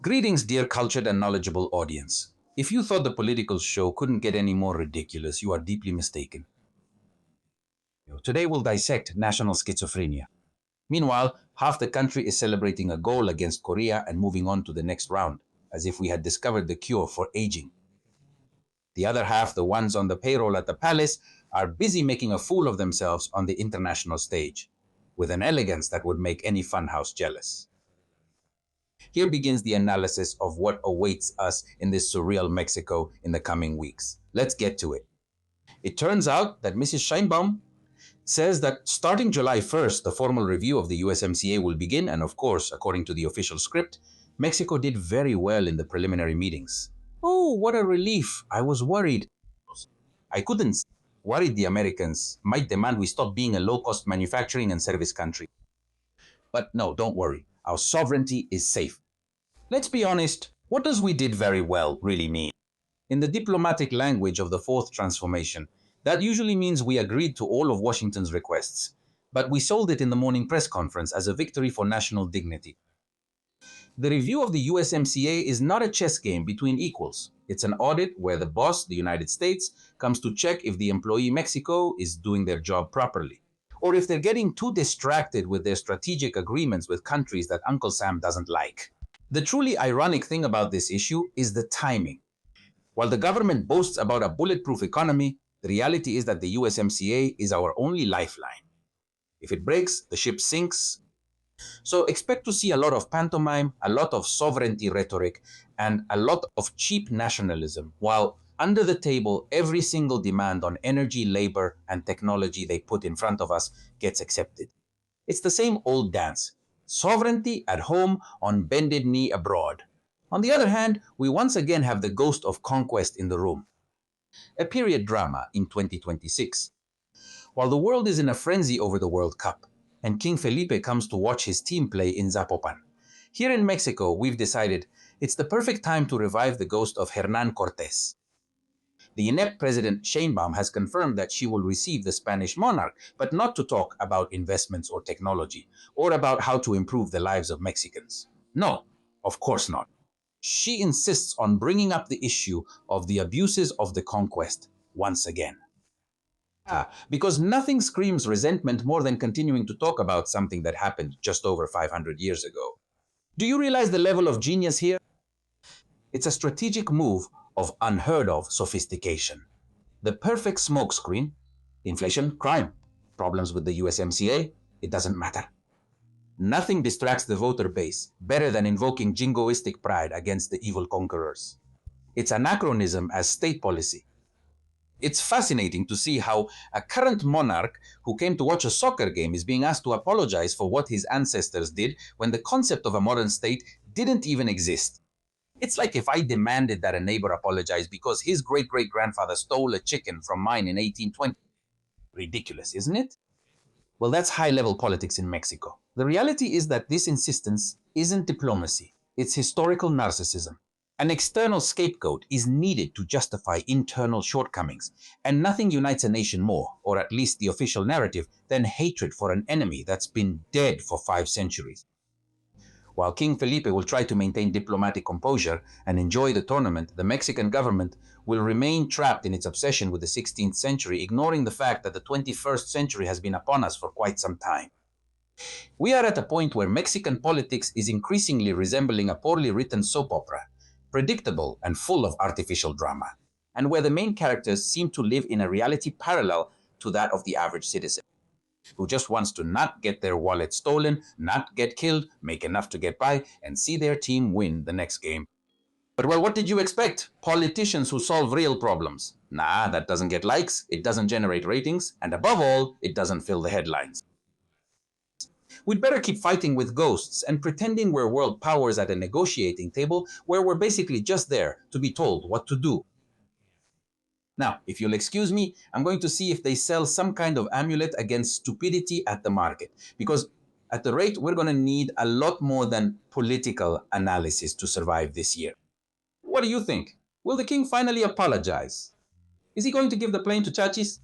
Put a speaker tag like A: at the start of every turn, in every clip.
A: Greetings, dear cultured and knowledgeable audience. If you thought the political show couldn't get any more ridiculous, you are deeply mistaken. Today we'll dissect national schizophrenia. Meanwhile, half the country is celebrating a goal against Korea and moving on to the next round, as if we had discovered the cure for aging. The other half, the ones on the payroll at the palace, are busy making a fool of themselves on the international stage, with an elegance that would make any funhouse jealous. Here begins the analysis of what awaits us in this surreal Mexico in the coming weeks. Let's get to it. It turns out that Mrs. Scheinbaum says that starting July 1st, the formal review of the USMCA will begin, and of course, according to the official script, Mexico did very well in the preliminary meetings. Oh, what a relief. I was worried. I couldn't. Worried the Americans might demand we stop being a low-cost manufacturing and service country. But no, don't worry. Our sovereignty is safe. Let's be honest, what does "we did very well" really mean? In the diplomatic language of the fourth transformation, that usually means we agreed to all of Washington's requests, but we sold it in the morning press conference as a victory for national dignity. The review of the USMCA is not a chess game between equals. It's an audit where the boss, the United States, comes to check if the employee Mexico is doing their job properly, or if they're getting too distracted with their strategic agreements with countries that Uncle Sam doesn't like. The truly ironic thing about this issue is the timing. While the government boasts about a bulletproof economy, the reality is that the USMCA is our only lifeline. If it breaks, the ship sinks. So expect to see a lot of pantomime, a lot of sovereignty rhetoric, and a lot of cheap nationalism, while under the table, every single demand on energy, labor, and technology they put in front of us gets accepted. It's the same old dance. Sovereignty at home, on bended knee abroad. On the other hand, we once again have the ghost of Conquest in the room. A period drama in 2026. While the world is in a frenzy over the World Cup, and King Felipe comes to watch his team play in Zapopan, here in Mexico we've decided it's the perfect time to revive the ghost of Hernán Cortés. The inept President Sheinbaum has confirmed that she will receive the Spanish monarch, but not to talk about investments or technology, or about how to improve the lives of Mexicans. No, of course not. She insists on bringing up the issue of the abuses of the conquest once again. Because nothing screams resentment more than continuing to talk about something that happened just over 500 years ago. Do you realize the level of genius here? It's a strategic move of unheard of sophistication. The perfect smokescreen: inflation, crime. Problems with the USMCA, it doesn't matter. Nothing distracts the voter base better than invoking jingoistic pride against the evil conquerors. It's anachronism as state policy. It's fascinating to see how a current monarch who came to watch a soccer game is being asked to apologize for what his ancestors did when the concept of a modern state didn't even exist. It's like if I demanded that a neighbor apologize because his great-great-grandfather stole a chicken from mine in 1820. Ridiculous, isn't it? Well, that's high-level politics in Mexico. The reality is that this insistence isn't diplomacy. It's historical narcissism. An external scapegoat is needed to justify internal shortcomings, and nothing unites a nation more, or at least the official narrative, than hatred for an enemy that's been dead for 5 centuries. While King Felipe will try to maintain diplomatic composure and enjoy the tournament, the Mexican government will remain trapped in its obsession with the 16th century, ignoring the fact that the 21st century has been upon us for quite some time. We are at a point where Mexican politics is increasingly resembling a poorly written soap opera, predictable and full of artificial drama, and where the main characters seem to live in a reality parallel to that of the average citizen, who just wants to not get their wallet stolen, not get killed, make enough to get by, and see their team win the next game. But well, what did you expect? Politicians who solve real problems. Nah, that doesn't get likes, it doesn't generate ratings, and above all, it doesn't fill the headlines. We'd better keep fighting with ghosts and pretending we're world powers at a negotiating table where we're basically just there to be told what to do. Now, if you'll excuse me, I'm going to see if they sell some kind of amulet against stupidity at the market, because at the rate we're going to need a lot more than political analysis to survive this year. What do you think? Will the king finally apologize? Is he going to give the plane to Cachis?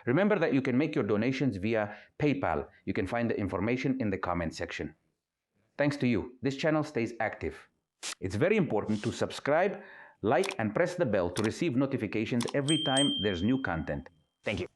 A: Remember that you can make your donations via PayPal. You can find the information in the comment section. Thanks to you, this channel stays active.
B: It's very important to subscribe, like, and press the bell to receive notifications every time there's new content. Thank you.